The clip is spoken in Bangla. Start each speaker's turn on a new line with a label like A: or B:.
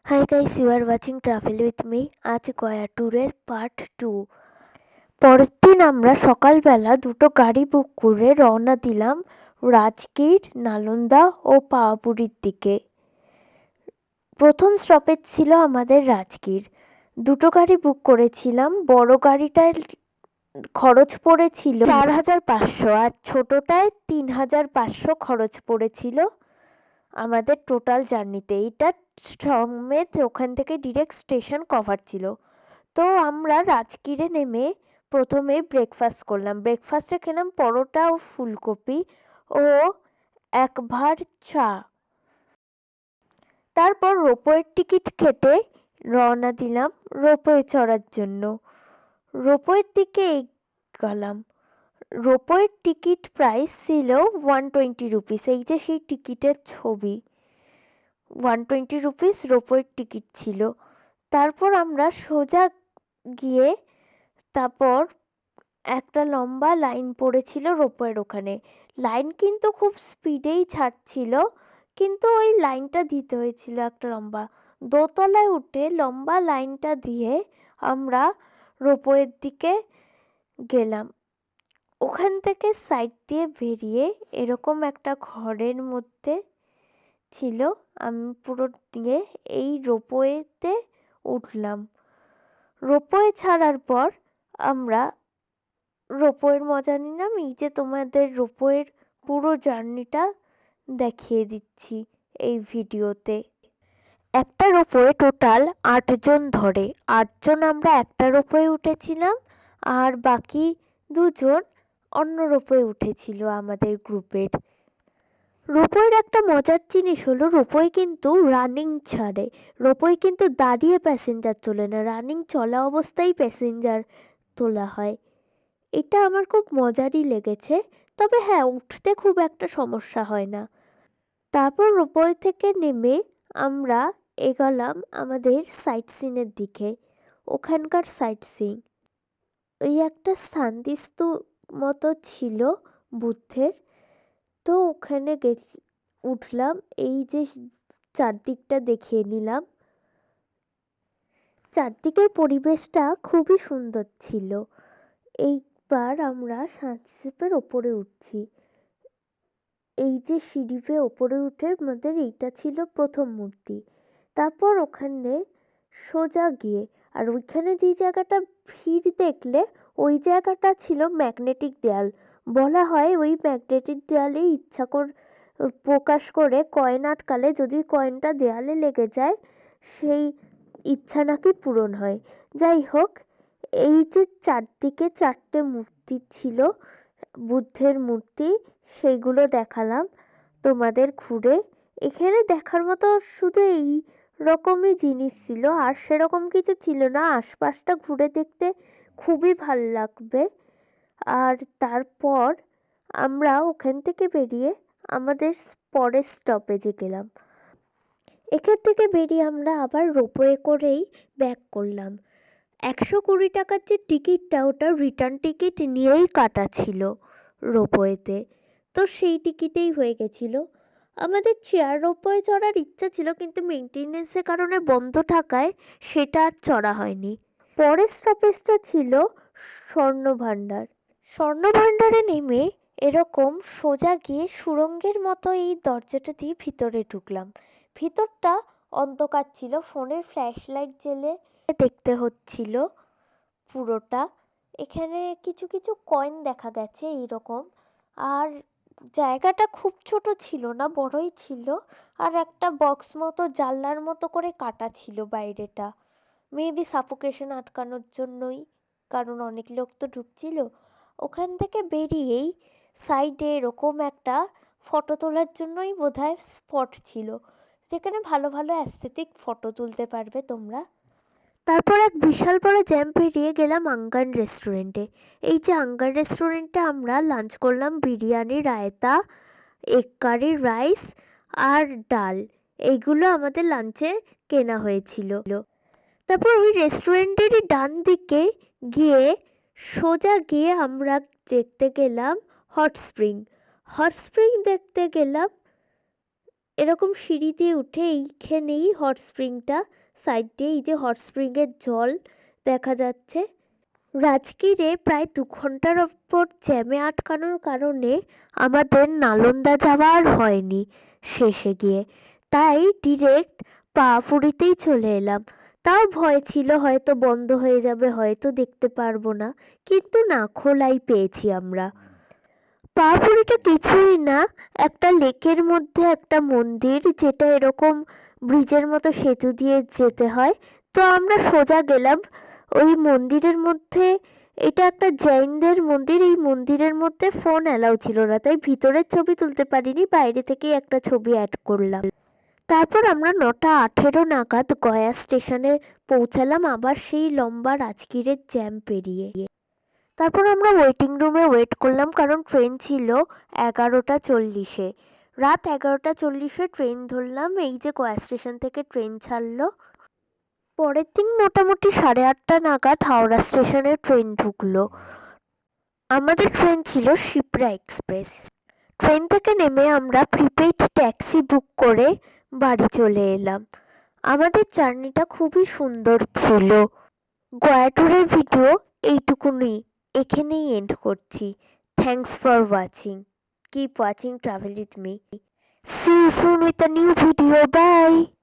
A: Hi guys, you are watching Travel with me. আজ গয়া ট্যুরের পার্ট 2। পরের দিন আমরা সকালবেলা দুটো গাড়ি বুক করে রওনা দিলাম রাজগীর, নালন্দা ও পাওয়াপুরীর দিকে। প্রথম স্টপেজ ছিল আমাদের রাজগীর। দুটো গাড়ি বুক করেছিলাম। বড় গাড়িটার খরচ পড়েছিল 4,500 আর ছোটটায় 3,500 খরচ পড়েছিল আমাদের টোটাল জার্নিতে। এইটা সমেত ওখান থেকে ডিরেক্ট স্টেশন কভার ছিল। তো আমরা রাজগীরে নেমে প্রথমে ব্রেকফাস্ট করলাম। ব্রেকফাস্টে খেলাম পরোটা ও ফুলকপি ও এক ভাঁড় চা। তারপর রোপওয়ের টিকিট কেটে রওনা দিলাম রোপওয়ে চড়ার জন্য। রোপওয়ের দিকে এগোলাম। রোপওয়ের টিকিট প্রাইস ছিল 120 রুপিস। এই যে সেই টিকিটের ছবি, 120 রুপিস রোপওয়ের টিকিট ছিল। তারপর আমরা সোজা গিয়ে তারপর একটা লম্বা লাইন পড়েছিল রোপওয়ের ওখানে। লাইন কিন্তু খুব স্পিডেই ছাড়ছিল, কিন্তু ওই লাইনটা দিতে হয়েছিল একটা লম্বা। দোতলায় উঠে লম্বা লাইনটা দিয়ে আমরা রোপওয়ের দিকে গেলাম। ওখান থেকে সাইড দিয়ে বেরিয়ে এরকম একটা ঘরের মধ্যে ছিল। আমি পুরো গিয়ে এই রোপওয়েতে উঠলাম। রোপওয়ে ছাড়ার পর আমরা রোপওয়ের মজা নিলাম। এই যে তোমাদের রোপওয়ের পুরো জার্নিটা দেখিয়ে দিচ্ছি এই ভিডিওতে। একটা রোপওয়ে টোটাল 8 জন ধরে। 8 জন আমরা একটা রোপওয়ে উঠেছিলাম, আর বাকি 2 জন অন্য রোপওয়ে উঠেছিল আমাদের গ্রুপের। রোপওয়ের একটা মজার জিনিস হলো রোপওয়ে কিন্তু রানিং ছাড়ে। রোপওয়ে কিন্তু দাঁড়িয়ে প্যাসেঞ্জার তোলে না, রানিং চলা অবস্থায় প্যাসেঞ্জার তোলা হয়। এটা আমার খুব মজারই লেগেছে। তবে হ্যাঁ, উঠতে খুব একটা সমস্যা হয় না। তারপর রোপওয়ে থেকে নেমে আমরা এগোলাম আমাদের সাইট সিনের দিকে। ওখানকার সাইট সিন ওই একটা শান্তিস্তূপ মতো ছিল বুদ্ধের। তো ওখানে উঠলাম। এই যে চারদিকটা দেখিয়ে নিলাম। চারদিকের পরিবেশটা খুবই সুন্দর ছিল। এইবার আমরা শান্তিস্তূপের ওপরে উঠছি। এই যে সিঁড়ি বেয়ে ওপরে উঠে আমাদের এইটা ছিল প্রথম মূর্তি। তারপর ওখানে সোজা গিয়ে, আর ওইখানে যে জায়গাটা ভিড় দেখলে ওই জায়গাটা ছিল ম্যাগনেটিক দেয়াল। বলা হয় ওই ম্যাগনেটিক দেয়ালে ইচ্ছা প্রকাশ করে কয়েন আটকালে যদি কয়েনটা দেয়ালে লেগে যায় সেই ইচ্ছা নাকি পূরণ হয়। যাই হোক, এই যে চারদিকে 4টে মূর্তি ছিল বুদ্ধের মূর্তি, সেইগুলো দেখালাম তোমাদের ঘুরে। এখানে দেখার মতো শুধু এই রকমই জিনিস ছিল, আর সেরকম কিছু ছিল না। আশপাশটা ঘুরে দেখতে খুবই ভাল লাগবে। আর তারপর আমরা ওখান থেকে বেরিয়ে আমাদের পরের স্টপেজে গেলাম। এখান থেকে বেরিয়ে আমরা আবার রোপওয়ে করেই ব্যাক করলাম। 120 টাকার যে টিকিটটা ওটা রিটার্ন টিকিট নিয়েই কাটা ছিল রোপওয়েতে। তো সেই টিকিটেই হয়ে গেছিল। আমাদের চেয়ার রোপওয়ে চড়ার ইচ্ছা ছিল, কিন্তু মেনটেনেন্সের কারণে বন্ধ থাকায় সেটা আর চড়া হয়নি। পরের স্টপেজটা ছিল স্বর্ণভাণ্ডার। স্বর্ণভাণ্ডারে নেমে এরকম সোজা গিয়ে সুড়ঙ্গের মতো এই দরজাটা দিয়ে ভিতরে ঢুকলাম। ভিতরটা অন্ধকার ছিল, ফোনের ফ্ল্যাশ লাইট জ্বেলে দেখতে হচ্ছিল পুরোটা। এখানে কিছু কিছু কয়েন দেখা গেছে এইরকম। আর জায়গাটা খুব ছোট ছিল না, বড়ই ছিল। আর একটা বক্স মতো জানলার মতো করে কাটা ছিল বাইরেটা, মেবি সাফোকেশন আটকানোর জন্যই, কারণ অনেক লোক তো ঢুকছিল। ওখান থেকে বেরিয়েই সাইডে এরকম একটা ফটো তোলার জন্যই বোধহয় স্পট ছিল, যেখানে ভালো ভালো অ্যাস্থেটিক ফটো তুলতে পারবে তোমরা। তারপর এক বিশাল বড় জ্যাম পেরিয়ে গেলাম আঙ্গান রেস্টুরেন্টে। এই যে আঙ্গান রেস্টুরেন্টে আমরা লাঞ্চ করলাম biryani, raita, egg curry, rice আর ডাল। এইগুলো আমাদের লাঞ্চে কেনা হয়েছিল। তারপর ওই রেস্টুরেন্টেরই ডান দিকে গিয়ে সোজা গিয়ে আমরা দেখতে গেলাম হট স্প্রিং। হট স্প্রিং দেখতে গেলাম এরকম সিঁড়ি দিয়ে উঠে এইখানেই হট স্প্রিংটা, সাইড দিয়ে এই যে হট স্প্রিংয়ের জল দেখা যাচ্ছে। রাজগীরে প্রায় 2 ঘন্টার ওপর জ্যামে আটকানোর কারণে আমাদের নালন্দা যাওয়া আর হয়নি শেষে গিয়ে, তাই ডিরেক্ট পাহাড়পুরিতেই চলে এলাম। তাও ভয় ছিল হয়তো বন্ধ হয়ে যাবে, হয়তো দেখতে পারবো না, কিন্তু না, খোলাই পেয়েছি আমরা। পাহাড়পুরিটা কিছুই না, একটা লেকের মধ্যে একটা মন্দির, যেটা এরকম ব্রিজের মতো সেতু দিয়ে যেতে হয়। তো আমরা সোজা গেলাম ওই মন্দিরের মধ্যে। এটা একটা জৈনদের মন্দির, এই মন্দিরের মধ্যে ফোন অ্যালাউ ছিল না, তাই ভিতরের ছবি তুলতে পারিনি, বাইরে থেকেই একটা ছবি অ্যাড করলাম। তারপর আমরা 9:18 নাগাদ গয়া স্টেশনে পৌঁছালাম, আবার সেই লম্বা রাজগীরের জ্যাম পেরিয়ে। তারপর আমরা ওয়েটিং রুমে ওয়েট করলাম, কারণ ট্রেন ছিল 11:40-এ। রাত 11:40-এ ট্রেন ধরলাম, এই যে গয়া স্টেশন থেকে ট্রেন ছাড়লো। পরের দিন মোটামুটি 8:30 নাগাদ হাওড়া স্টেশনে ট্রেন ঢুকলো। আমাদের ট্রেন ছিল শিপ্রা এক্সপ্রেস। ট্রেন থেকে নেমে আমরা প্রিপেইড ট্যাক্সি বুক করে বাড়ি চলে এলাম। আমাদের জার্নিটা খুবই সুন্দর ছিল। গয়া ট্যুরের ভিডিও এইটুকুনি, এখানেই এন্ড করছি। Thanks for watching. Keep watching travel with me. See you soon with a new video. Bye.